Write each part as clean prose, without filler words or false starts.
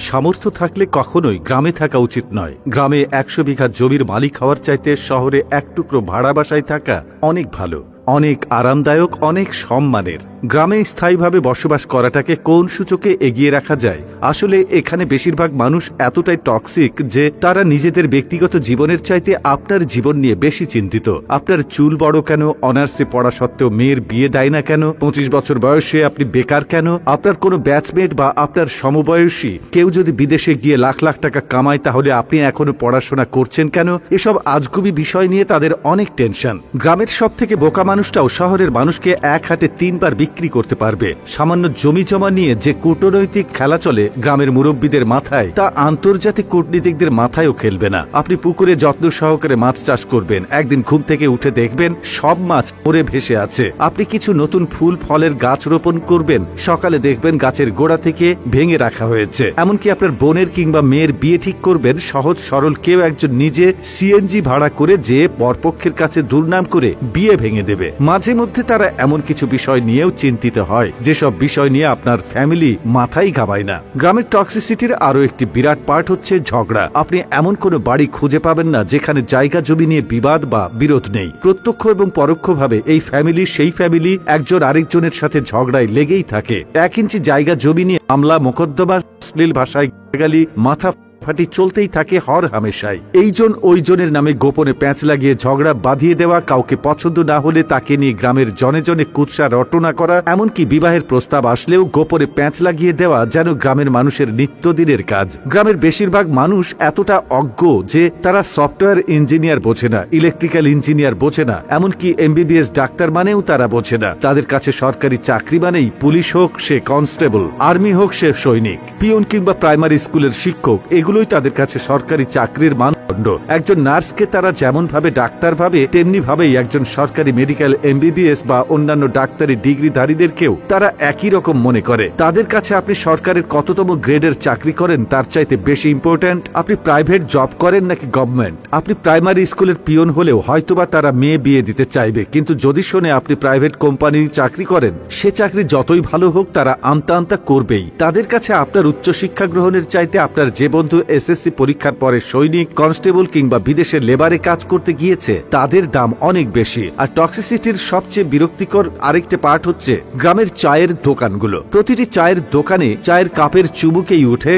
সামর্থ্য থাকলে কখনোই গ্রামে থাকা উচিত নয়। গ্রামে ১০০ বিঘা জমির মালিক হওয়ার চাইতে শহরে এক টুকরো ভাড়া বাসায় থাকা অনেক ভালো, অনেক আরামদায়ক, অনেক সম্মানের। গ্রামে স্থায়ীভাবে বসবাস করাটাকে কোন সূচকে এগিয়ে রাখা যায়? আসলে এখানে বেশিরভাগ মানুষ এতটাই টক্সিক যে তারা নিজেদের ব্যক্তিগত জীবনের চাইতে আপনার জীবন নিয়ে বেশি চিন্তিত। আপনার চুল বড় কেন, অনার্সে পড়া সত্ত্বেও মেয়ের বিয়ে দেয় না কেন, ২৫ বছর বয়সে আপনি বেকার কেন, আপনার কোনো ব্যাচমেট বা আপনার সমবয়সী কেউ যদি বিদেশে গিয়ে লাখ লাখ টাকা কামায় তাহলে আপনি এখনো পড়াশোনা করছেন কেন, এসব আজগুবি বিষয় নিয়ে তাদের অনেক টেনশন। গ্রামের সব থেকে বোকা মানুষটাও শহরের মানুষকে এক হাটে ৩ বার বিক্রি করতে পারবে। সামান্য জমি জমা নিয়ে যে কূটনৈতিক খেলা চলে গ্রামের মুরব্বীদের মাথায়, তা আন্তর্জাতিক কূটনীতিকদের মাথায়ও খেলবে না। আপনি পুকুরে যত্ন সহকারে মাছ চাষ করবেন, একদিন ঘুম থেকে উঠে দেখবেন সব মাছ মরে ভেসে আছে। আপনি কিছু নতুন ফুল ফলের গাছ রোপণ করবেন, সকালে দেখবেন গাছের গোড়া থেকে ভেঙে রাখা হয়েছে। এমনকি আপনার বোনের কিংবা মেয়ের বিয়ে ঠিক করবেন, সহজ সরল কেউ একজন নিজে সিএনজি ভাড়া করে যে বরপক্ষের কাছে দুর্নাম করে বিয়ে ভেঙে দেবে। মাঝে মধ্যে তারা এমন কিছু বিষয় নিয়েও চিন্তিত হয় যেসব বিষয় নিয়ে আপনার ফ্যামিলি মাথায় ঘামায় না। গ্রামের টক্সিসিটির আরো একটি বিরাট পার্ট হচ্ছে ঝগড়া। আপনি এমন কোনো বাড়ি খুঁজে পাবেন না যেখানে জায়গা জমি নিয়ে বিবাদ বা বিরোধ নেই। প্রত্যক্ষ এবং পরোক্ষভাবে এই ফ্যামিলি সেই ফ্যামিলি একজন আরেকজনের সাথে ঝগড়ায় লেগেই থাকে। ১ ইঞ্চি জায়গা জমি নিয়ে মামলা মোকদ্দমা, অশ্লীল ভাষায় গালি, মাথা ফাটি চলতেই থাকে হর হামেশাই। এইজন ওইজনের নামে গোপনে প্যাঁচ লাগিয়ে ঝগড়া বাঁধিয়ে দেওয়া, কাউকে পছন্দ না হলে তাকে নিয়ে গ্রামের জনে জনে কুৎসা রটনা করা, এমনকি বিবাহের প্রস্তাব আসলেও গোপনে প্যাঁচ লাগিয়ে দেওয়া যেন গ্রামের মানুষের নিত্যদিনের কাজ। গ্রামের বেশিরভাগ মানুষ এতটা অজ্ঞ যে তারা সফটওয়্যার ইঞ্জিনিয়ার বোঝে না, ইলেকট্রিক্যাল ইঞ্জিনিয়ার বোঝে না, এমনকি এমবিবিএস ডাক্তার মানেও তারা বোঝে না। তাদের কাছে সরকারি চাকরি মানেই পুলিশ হোক সে কনস্টেবল, আর্মি হোক সে সৈনিক, পিয়ন কিংবা প্রাইমারি স্কুলের শিক্ষক, এগুলোই তাদের কাছে সরকারি চাকরির মানদণ্ড। একজন নার্সকে তারা যেমন ভাবে ডাক্তার ভাবে, তেমনি ভাবেই একজন সরকারি মেডিকেল এমবিবিএস বা অন্যান্য ডাক্তারি ডিগ্রিধারীদেরকেও তারা একই রকম মনে করে। তাদের কাছে আপনি সরকারের কততম গ্রেডের চাকরি করেন তার চাইতে বেশি ইম্পর্ট্যান্ট আপনি প্রাইভেট জব করেন নাকি গভর্নমেন্ট। আপনি প্রাইমারি স্কুলের পিয়ন হলেও হয়তোবা তারা মেয়ে বিয়ে দিতে চাইবে, কিন্তু যদি শোনে আপনি প্রাইভেট কোম্পানির চাকরি করেন, সে চাকরি যতই ভালো হোক তারা আমতা আমতা করবেই। তাদের কাছে আপনার উচ্চশিক্ষা গ্রহণের চাইতে আপনার যে বন্ধু এসএসসি পরীক্ষার পরে সৈনিক, কনস্টেবল কিংবা বিদেশের লেবারে কাজ করতে গিয়েছে তাদের দাম অনেক বেশি। আর টক্সিসিটির সবচেয়ে বিরক্তিকর আরেকটা পার্ট হচ্ছে গ্রামের চায়ের দোকানগুলো। প্রতিটি চায়ের দোকানে চায়ের কাপের চুমুকেই উঠে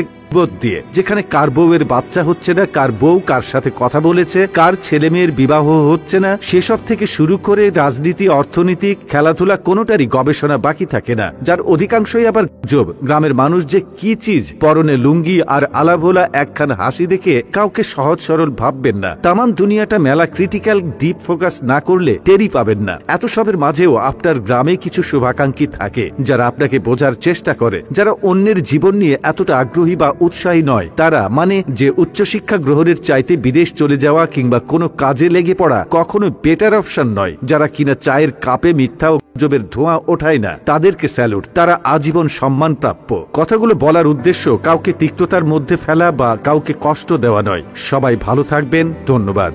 দিয়ে, যেখানে কার বউয়ের বাচ্চা হচ্ছে না, কার বউ কার সাথে কথা বলেছে, কার ছেলে মেয়ের বিবাহ হচ্ছে না, সেসব থেকে শুরু করে রাজনীতি, অর্থনীতি, খেলাধুলা কোনোটারই গবেষণা বাকি থাকে না, যার অধিকাংশই আবার গুজব। গ্রামের মানুষ যে কি চিজ, পরনে লুঙ্গি আর আলাভোলা একখান হাসি দেখে কাউকে সহজ সরল ভাববেন না। তামাম দুনিয়াটা মেলা ক্রিটিক্যাল ডিপ ফোকাস না করলে টেরি পাবেন না। এত সবের মাঝেও আপনার গ্রামে কিছু শুভাকাঙ্ক্ষী থাকে যারা আপনাকে বোঝার চেষ্টা করে, যারা অন্যের জীবন নিয়ে এতটা আগ্রহী বা উৎসাহী নয়। তারা মানে যে উচ্চশিক্ষা গ্রহণের চাইতে বিদেশ চলে যাওয়া কিংবা কোনো কাজে লেগে পড়া কখনো বেটার অপশন নয়, যারা কিনা চায়ের কাপে মিথ্যা ও গুজবের ধোঁয়া ওঠায় না, তাদেরকে স্যালুট। তারা আজীবন সম্মান প্রাপ্য। কথাগুলো বলার উদ্দেশ্য কাউকে তিক্ততার মধ্যে ফেলা বা কাউকে কষ্ট দেওয়া নয়। সবাই ভালো থাকবেন, ধন্যবাদ।